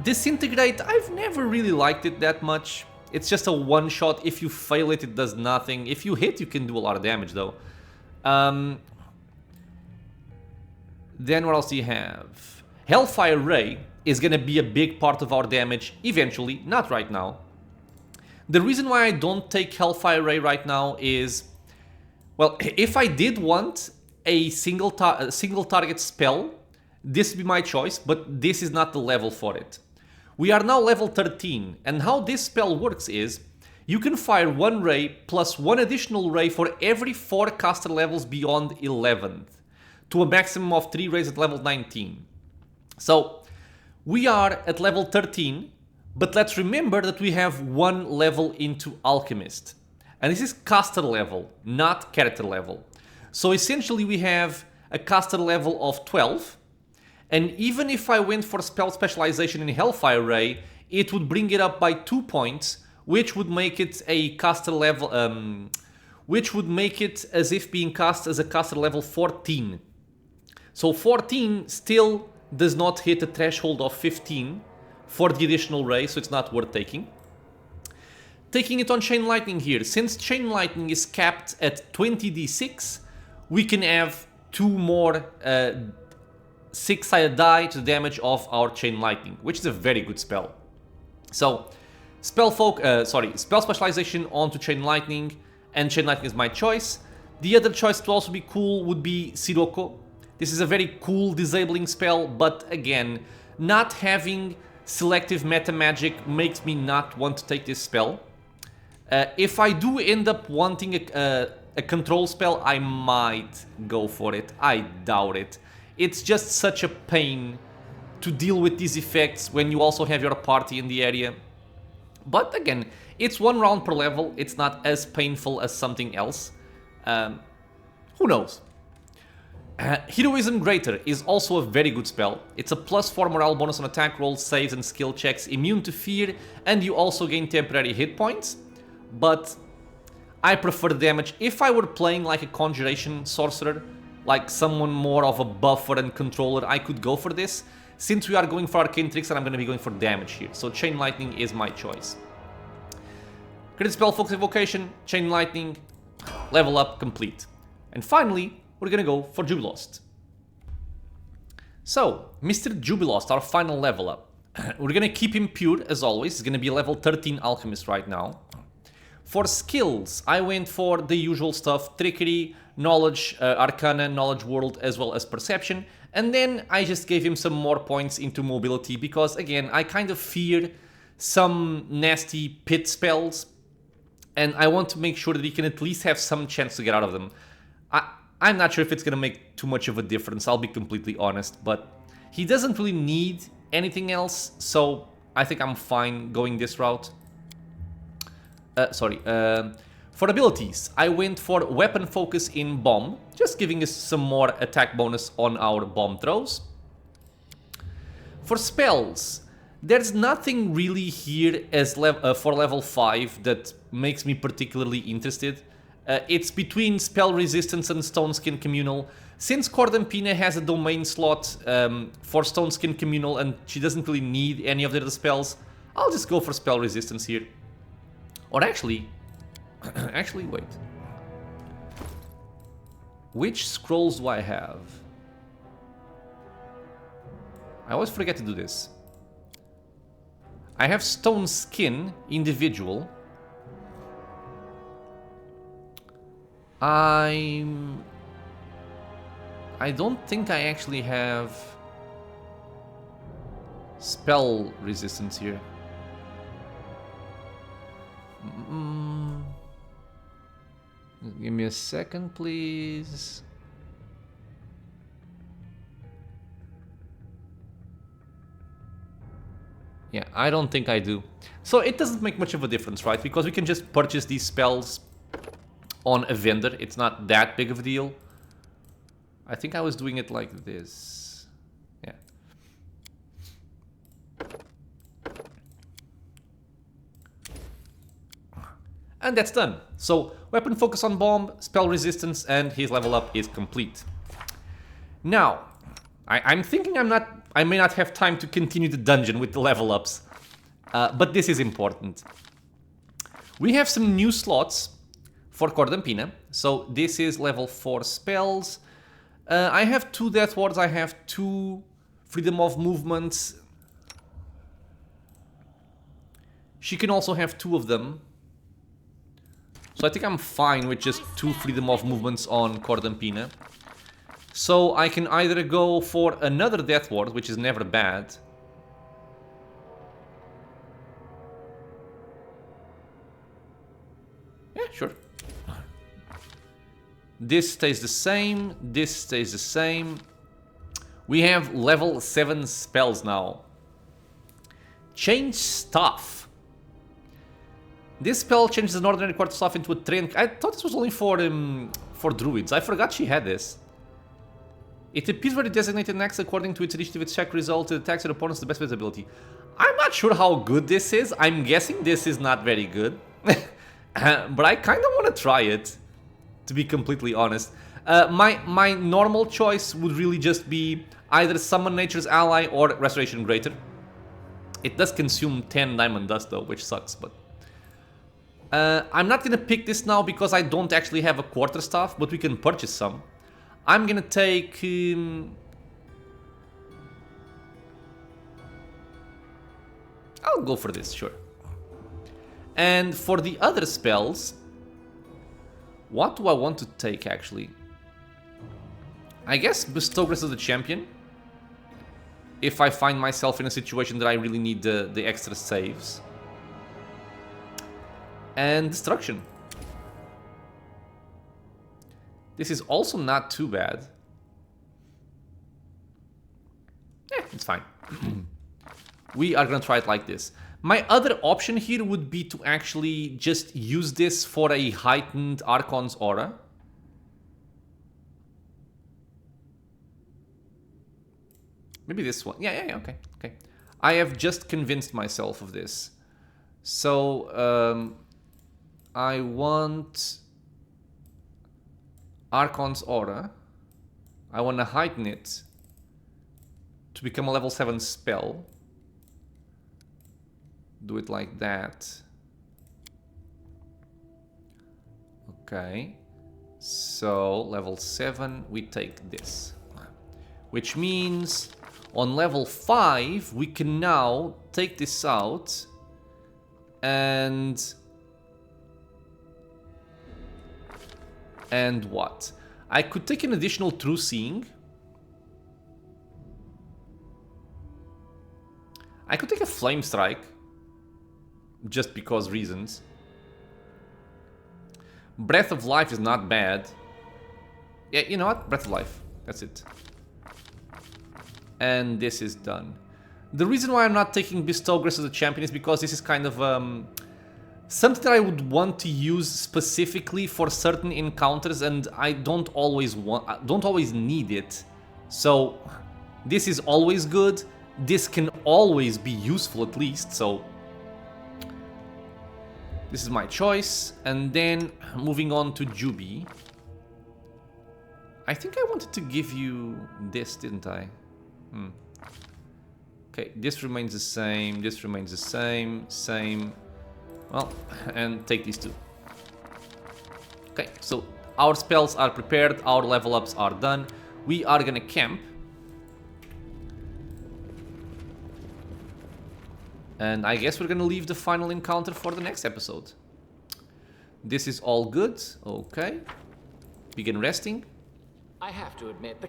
Disintegrate, I've never really liked it that much. It's just a one-shot. If you fail it, it does nothing. If you hit, you can do a lot of damage, though. Then what else do you have? Hellfire Ray is going to be a big part of our damage eventually, not right now. The reason why I don't take Hellfire Ray right now is, well, if I did want a single target spell, this would be my choice, but this is not the level for it. We are now level 13, and how this spell works is, you can fire one ray plus one additional ray for every 4 caster levels beyond 11th, to a maximum of 3 rays at level 19. So, we are at level 13, but let's remember that we have 1 level into Alchemist. And this is caster level, not character level. So essentially we have a caster level of 12, and even if I went for spell specialization in Hellfire Ray, it would bring it up by 2 points, which would make it a caster level, which would make it as if being cast as a caster level 14. So 14 still does not hit a threshold of 15 for the additional ray, so it's not worth taking. Taking it on Chain Lightning here, since Chain Lightning is capped at 20d6, we can have 2 more 6-sided die to the damage of our Chain Lightning, which is a very good spell. So, spell specialization onto Chain Lightning, and Chain Lightning is my choice. The other choice to also be cool would be Sirocco. This is a very cool disabling spell, but again, not having selective meta magic makes me not want to take this spell. If I do end up wanting a control spell, I might go for it. I doubt it. It's just such a pain to deal with these effects when you also have your party in the area. But again, it's 1 round per level. It's not as painful as something else. Who knows? Heroism Greater is also a very good spell. It's a +4 morale bonus on attack rolls, saves and skill checks, immune to fear, and you also gain temporary hit points. But I prefer the damage. If I were playing like a conjuration sorcerer, like someone more of a buffer and controller, I could go for this. Since we are going for arcane tricks, and I'm going to be going for damage here. So Chain Lightning is my choice. Crit spell focus evocation, Chain Lightning, level up, complete. And finally, we're going to go for Jubilost. So, Mr. Jubilost, our final level up. We're going to keep him pure as always. He's going to be level 13 Alchemist right now. For skills, I went for the usual stuff, Trickery, Knowledge, Arcana, Knowledge World, as well as Perception. And then I just gave him some more points into Mobility because, again, I kind of fear some nasty pit spells. And I want to make sure that he can at least have some chance to get out of them. I'm not sure if it's going to make too much of a difference, I'll be completely honest. But he doesn't really need anything else, so I think I'm fine going this route. For abilities, I went for Weapon Focus in Bomb, just giving us some more attack bonus on our bomb throws. For spells, there's nothing really here as for level 5 that makes me particularly interested. It's between Spell Resistance and Stone Skin Communal. Since Cordampina has a domain slot for Stone Skin Communal and she doesn't really need any of the other spells, I'll just go for Spell Resistance here. Or actually, wait. Which scrolls do I have? I always forget to do this. I have Stone Skin, individual. I don't think I actually have spell resistance here. Give me a second, please. Yeah, I don't think I do. So it doesn't make much of a difference, right? Because we can just purchase these spells on a vendor. It's not that big of a deal. I think I was doing it like this. Yeah. And that's done. So, weapon focus on bomb, spell resistance, and his level up is complete. Now, I'm thinking I may not have time to continue the dungeon with the level ups. But this is important. We have some new slots for Cordampina. So, this is level 4 spells. I have 2 Death Wards, I have 2 Freedom of Movements. She can also have 2 of them. So I think I'm fine with just 2 Freedom of Movements on Cordampina. So I can either go for another Death Ward, which is never bad. Yeah, sure. This stays the same, this stays the same. We have level 7 spells now. Change Staff. This spell changes an ordinary quarterstaff into a trained... I thought this was only for druids. I forgot she had this. It appears where the designated next according to its initiative, its check result, it attacks your opponents to the best of its ability. I'm not sure how good this is. I'm guessing this is not very good. But I kind of want to try it, to be completely honest. My normal choice would really just be either Summon Nature's Ally or Restoration Greater. It does consume 10 diamond dust though, which sucks, but... I'm not gonna pick this now because I don't actually have a quarterstaff, but we can purchase some. I'm gonna take... I'll go for this, sure. And for the other spells... What do I want to take, actually? I guess Bestow Grace of the Champion. If I find myself in a situation that I really need the extra saves. And Destruction. This is also not too bad. Yeah, it's fine. We are gonna try it like this. My other option here would be to actually just use this for a heightened Archon's Aura. Maybe this one. Yeah, okay. I have just convinced myself of this. So, I want Archon's Aura. I want to heighten it to become a level 7 spell. Do it like that. Okay. So, level 7, we take this. Which means on level 5, we can now take this out and what? I could take an additional True Seeing. I could take a Flame Strike. Just because reasons. Breath of Life is not bad. Yeah, you know what? Breath of Life. That's it. And this is done. The reason why I'm not taking Bestow Grace as a champion is because this is kind of something that I would want to use specifically for certain encounters, and I don't always need it. So this is always good. This can always be useful at least. So this is my choice. And then moving on to Juby. I think I wanted to give you this, didn't I? Okay, this remains the same, this remains the same. Well, and take these two. Okay, so our spells are prepared, our level ups are done. We are gonna camp. And I guess we're gonna leave the final encounter for the next episode. This is all good, okay. Begin resting. I have to admit, the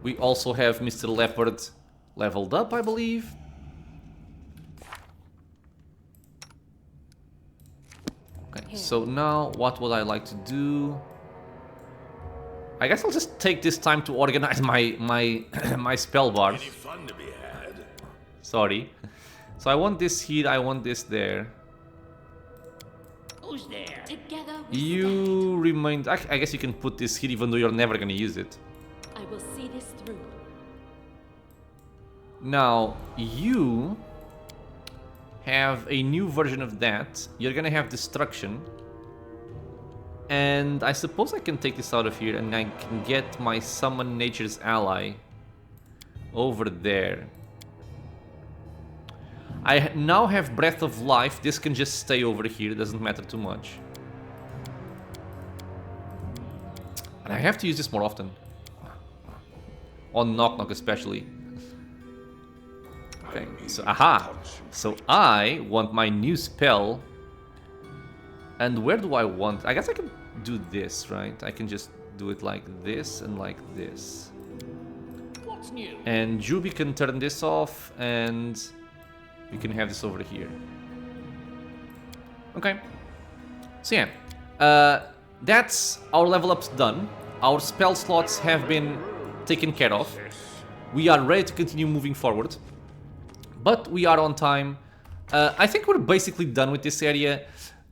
We also have Mr. Leopard leveled up, I believe. Okay, so now what would I like to do? I guess I'll just take this time to organize my spell bars. Fun to be had. Sorry. So I want this here, I want this there. Who's there? Together we You remind... I guess you can put this here even though you're never gonna use it. stand. I will see this through. Now, you have a new version of that. You're gonna have Destruction. And I suppose I can take this out of here and I can get my Summon Nature's Ally over there. I now have Breath of Life. This can just stay over here. It doesn't matter too much. And I have to use this more often. On Knock Knock especially. Okay, so aha! So I want my new spell. And where do I want... I guess I can do this, right? I can just do it like this and like this. What's new? And Juby can turn this off and we can have this over here. Okay. So yeah, that's our level ups done. Our spell slots have been taken care of. We are ready to continue moving forward. But we are on time. I think we're basically done with this area.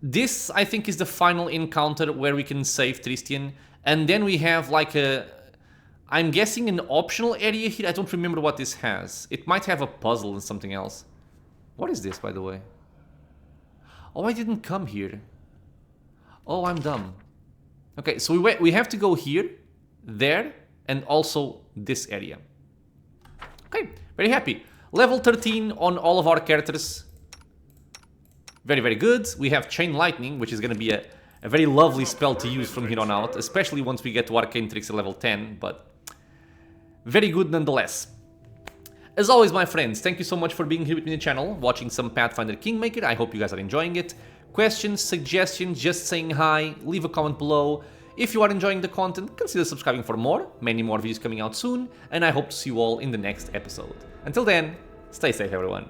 This, I think, is the final encounter where we can save Tristian. And then we have like a... I'm guessing an optional area here. I don't remember what this has. It might have a puzzle and something else. What is this, by the way? Oh, I didn't come here. Oh, I'm dumb. Okay, so we have to go here, there, and also this area. Okay, very happy. Level 13 on all of our characters. Very, very good. We have Chain Lightning, which is going to be a very lovely spell to use from here on out, especially once we get to Arcane Tricks at level 10, but very good nonetheless. As always, my friends, thank you so much for being here with me on the channel, watching some Pathfinder Kingmaker. I hope you guys are enjoying it. Questions, suggestions, just saying hi, leave a comment below. If you are enjoying the content, consider subscribing for more. Many more videos coming out soon, and I hope to see you all in the next episode. Until then, stay safe, everyone.